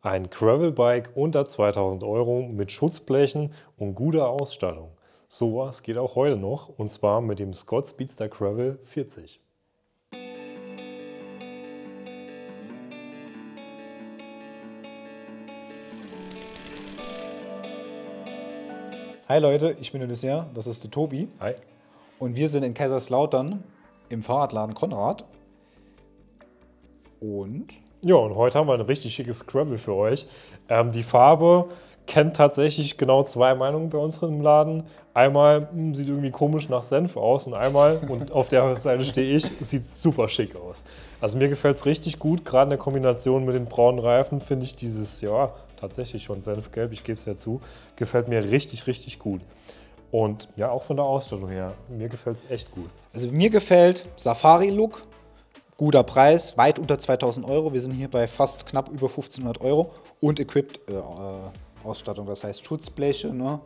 Ein Gravelbike unter 2000 Euro mit Schutzblechen und guter Ausstattung. Sowas geht auch heute noch, und zwar mit dem Scott Speedster Gravel 40. Hi Leute, ich bin der Dessert, das ist der Tobi Hi. und wir sind in Kaiserslautern im Fahrradladen Konrad. Und Ja, und heute haben wir ein richtig schickes Gravel für euch. Die Farbe kennt tatsächlich genau zwei Meinungen bei uns im Laden. Einmal sieht irgendwie komisch nach Senf aus und einmal, und auf der Seite stehe ich, sieht super schick aus. Also mir gefällt es richtig gut, gerade in der Kombination mit den braunen Reifen finde ich dieses, ja, tatsächlich schon Senfgelb, ich gebe es ja zu, gefällt mir richtig, richtig gut. Und ja, auch von der Ausstattung her, mir gefällt es echt gut. also mir gefällt Safari-Look, guter Preis, weit unter 2000 Euro. Wir sind hier bei fast knapp über 1500 Euro und equipped Ausstattung, das heißt Schutzbleche, ne?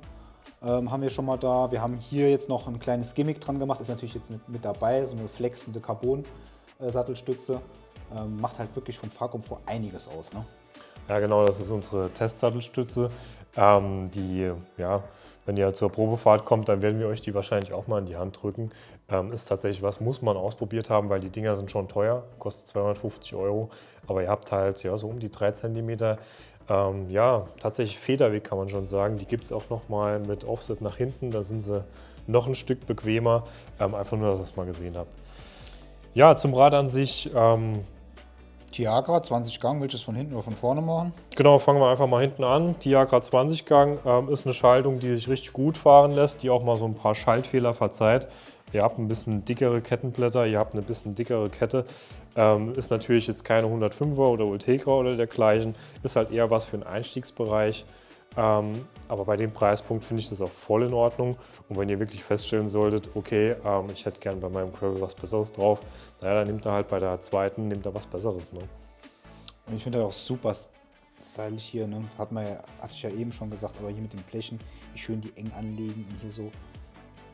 Haben wir schon mal da. Wir haben hier jetzt noch ein kleines Gimmick dran gemacht, ist natürlich jetzt nicht mit dabei, so eine flexende Carbon-Sattelstütze. Macht halt wirklich vom Fahrkomfort einiges aus, ne? Ja, genau, das ist unsere Testsattelstütze. Die, ja, wenn ihr zur Probefahrt kommt, dann werden wir euch die wahrscheinlich auch mal in die Hand drücken. Ist tatsächlich was, muss man ausprobiert haben, weil die Dinger sind schon teuer, kostet 250 Euro. Aber ihr habt halt ja, so um die 3 cm. Ja, tatsächlich Federweg kann man schon sagen. Die gibt es auch nochmal mit Offset nach hinten, da sind sie noch ein Stück bequemer. Einfach nur, dass ihr es mal gesehen habt. Ja, zum Rad an sich. Tiagra, 20 Gang, willst du es von hinten oder von vorne machen? Genau, fangen wir einfach mal hinten an. Tiagra 20 Gang ist eine Schaltung, die sich richtig gut fahren lässt, die auch mal so ein paar Schaltfehler verzeiht. Ihr habt ein bisschen dickere Kettenblätter, ihr habt eine bisschen dickere Kette. Ist natürlich jetzt keine 105er oder Ultegra oder dergleichen, ist halt eher was für den Einstiegsbereich. Aber bei dem Preispunkt finde ich das auch voll in Ordnung. Und wenn ihr wirklich feststellen solltet, okay, ich hätte gern bei meinem Gravel was Besseres drauf, naja, dann nehmt ihr halt bei der zweiten, nehmt ihr was Besseres. Ne? Und ich finde das auch super stylisch hier, ne? Hatte ich ja eben schon gesagt, aber hier mit den Blechen, wie schön die eng anlegen und hier so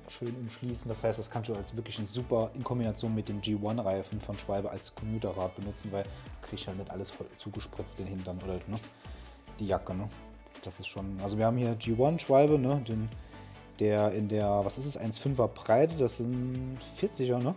schön umschließen. Das heißt, das kannst du als wirklich ein super in Kombination mit dem G1-Reifen von Schwalbe als Commuterrad benutzen, weil du kriegst halt nicht alles voll zugespritzt den Hintern oder ne? Die Jacke. Ne? Das ist schon, also wir haben hier G1 Schwalbe, ne? Der in der, was ist es, 1,5er Breite, das sind 40er, ne?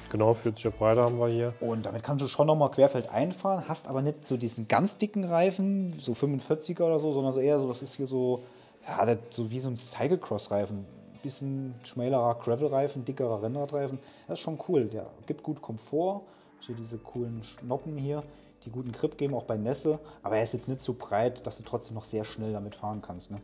Genau, 40er Breite haben wir hier. Und damit kannst du schon nochmal querfeld einfahren, hast aber nicht so diesen ganz dicken Reifen, so 45er oder so, sondern so eher so, das ist hier so, ja, das, so wie so ein Cyclecross-Reifen. Bisschen schmälerer Gravel-Reifen, dickerer Rennradreifen. Das ist schon cool, der gibt gut Komfort. Hier diese coolen Schnoppen hier, die guten Grip geben, auch bei Nässe. Aber er ist jetzt nicht so breit, dass du trotzdem noch sehr schnell damit fahren kannst. Ne?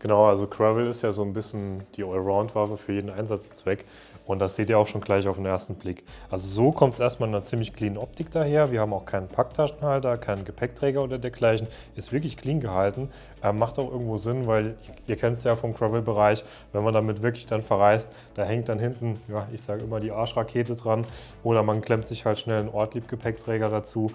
Genau, also Gravel ist ja so ein bisschen die Allround-Waffe für jeden Einsatzzweck. Und das seht ihr auch schon gleich auf den ersten Blick. Also so kommt es erstmal in einer ziemlich clean Optik daher. Wir haben auch keinen Packtaschenhalter, keinen Gepäckträger oder dergleichen. Ist wirklich clean gehalten. Macht auch irgendwo Sinn, weil ihr kennt es ja vom Gravel-Bereich, wenn man damit wirklich dann verreist, da hängt dann hinten, ja, ich sage immer die Arschrakete dran. Oder man klemmt sich halt schnell einen Ortlieb-Gepäckträger dazu.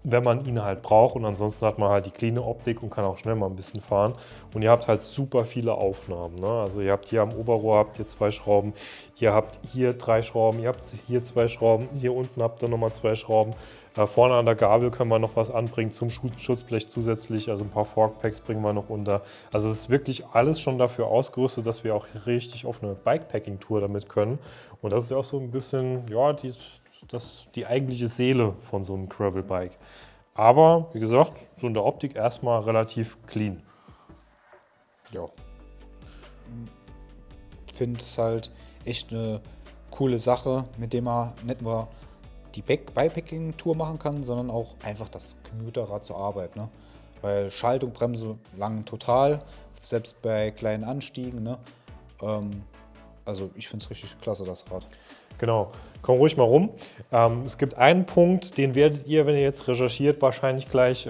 Wenn man ihn halt braucht, und ansonsten hat man halt die cleane Optik und kann auch schnell mal ein bisschen fahren. Und ihr habt halt super viele Aufnahmen. Ne? Also ihr habt hier am Oberrohr habt ihr 2 Schrauben, ihr habt hier 3 Schrauben, ihr habt hier 2 Schrauben, hier unten habt ihr nochmal 2 Schrauben. Vorne an der Gabel können wir noch was anbringen zum Schutzblech zusätzlich, also ein paar Forkpacks bringen wir noch unter. Also es ist wirklich alles schon dafür ausgerüstet, dass wir auch richtig auf eine Bikepacking-Tour damit können. Und das ist ja auch so ein bisschen, ja, die eigentliche Seele von so einem Gravel-Bike. Aber, wie gesagt, so in der Optik erstmal relativ clean. Ja. Ich finde es halt echt eine coole Sache, mit dem man nicht nur die Bikepacking-Tour machen kann, sondern auch einfach das Commuterrad zur Arbeit. Ne? Weil Schaltung, Bremse lang total, selbst bei kleinen Anstiegen. Ne? Also ich finde es richtig klasse, das Rad. Genau, komm ruhig mal rum. Es gibt einen Punkt, den werdet ihr, wenn ihr jetzt recherchiert, wahrscheinlich gleich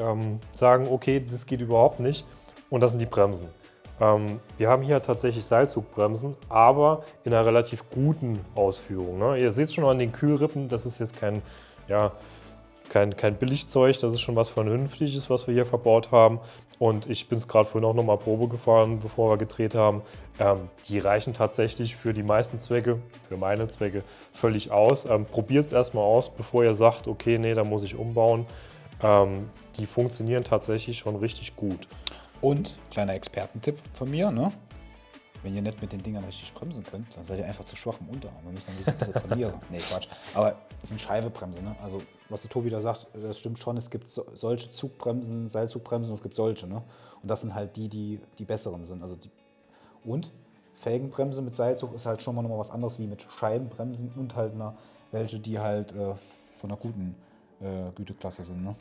sagen, okay, das geht überhaupt nicht. Und das sind die Bremsen. Wir haben hier tatsächlich Seilzugbremsen, aber in einer relativ guten Ausführung. Ne? Ihr seht schon an den Kühlrippen, das ist jetzt kein Billigzeug, das ist schon was Vernünftiges, was wir hier verbaut haben. Und ich bin es gerade vorhin auch nochmal Probe gefahren, bevor wir gedreht haben. Die reichen tatsächlich für die meisten Zwecke, für meine Zwecke, völlig aus. Probiert es erstmal aus, bevor ihr sagt, okay, nee, da muss ich umbauen. die funktionieren tatsächlich schon richtig gut. Und, kleiner Expertentipp von mir, ne? Wenn ihr nicht mit den Dingern richtig bremsen könnt, dann seid ihr einfach zu schwach im Unterarm. Wir müssen ein bisschen trainieren. Nee, Quatsch. Aber es ist eine Scheibebremse, ne? Also, was der Tobi da sagt, das stimmt schon. Es gibt solche Zugbremsen, Seilzugbremsen, es gibt solche, ne? Und das sind halt die besseren sind. Also und Felgenbremse mit Seilzug ist halt schon mal nochmal was anderes wie mit Scheibenbremsen und halt welche, die halt von einer guten Güteklasse sind, ne?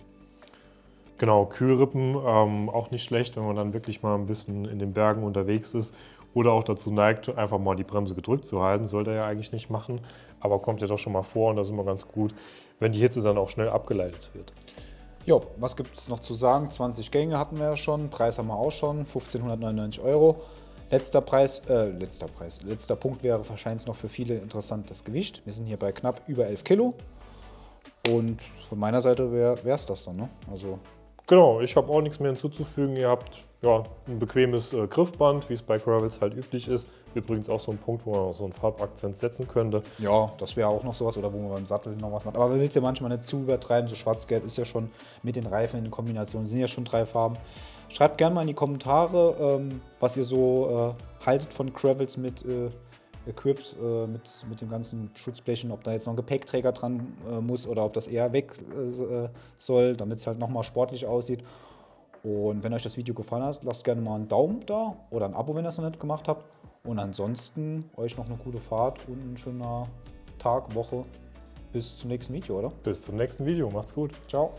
Genau, Kühlrippen auch nicht schlecht, wenn man dann wirklich mal ein bisschen in den Bergen unterwegs ist oder auch dazu neigt, einfach mal die Bremse gedrückt zu halten. Sollte er ja eigentlich nicht machen, aber kommt ja doch schon mal vor und das ist immer ganz gut, wenn die Hitze dann auch schnell abgeleitet wird. Jo, was gibt es noch zu sagen? 20 Gänge hatten wir ja schon, Preis haben wir auch schon, 1599 €. Letzter Punkt wäre wahrscheinlich noch für viele interessant das Gewicht. Wir sind hier bei knapp über 11 Kilo und von meiner Seite wäre es das dann, ne? Also Genau, ich habe auch nichts mehr hinzuzufügen. Ihr habt ja, ein bequemes Griffband, wie es bei Gravels halt üblich ist. Übrigens auch so ein Punkt, wo man auch so einen Farbakzent setzen könnte. ja, das wäre auch noch sowas, oder wo man beim Sattel noch was macht. Aber man will es ja manchmal nicht zu übertreiben. So schwarz-gelb ist ja schon mit den Reifen in Kombination, sind ja schon 3 Farben. Schreibt gerne mal in die Kommentare, was ihr so haltet von Gravels mit equipped, mit dem ganzen Schutzblechen, ob da jetzt noch ein Gepäckträger dran muss oder ob das eher weg soll, damit es halt nochmal sportlich aussieht. Und wenn euch das Video gefallen hat, lasst gerne mal einen Daumen da oder ein Abo, wenn ihr es noch nicht gemacht habt. Und ansonsten euch noch eine gute Fahrt und ein schöner Tag, Woche. Bis zum nächsten Video, oder? Bis zum nächsten Video. Macht's gut. Ciao.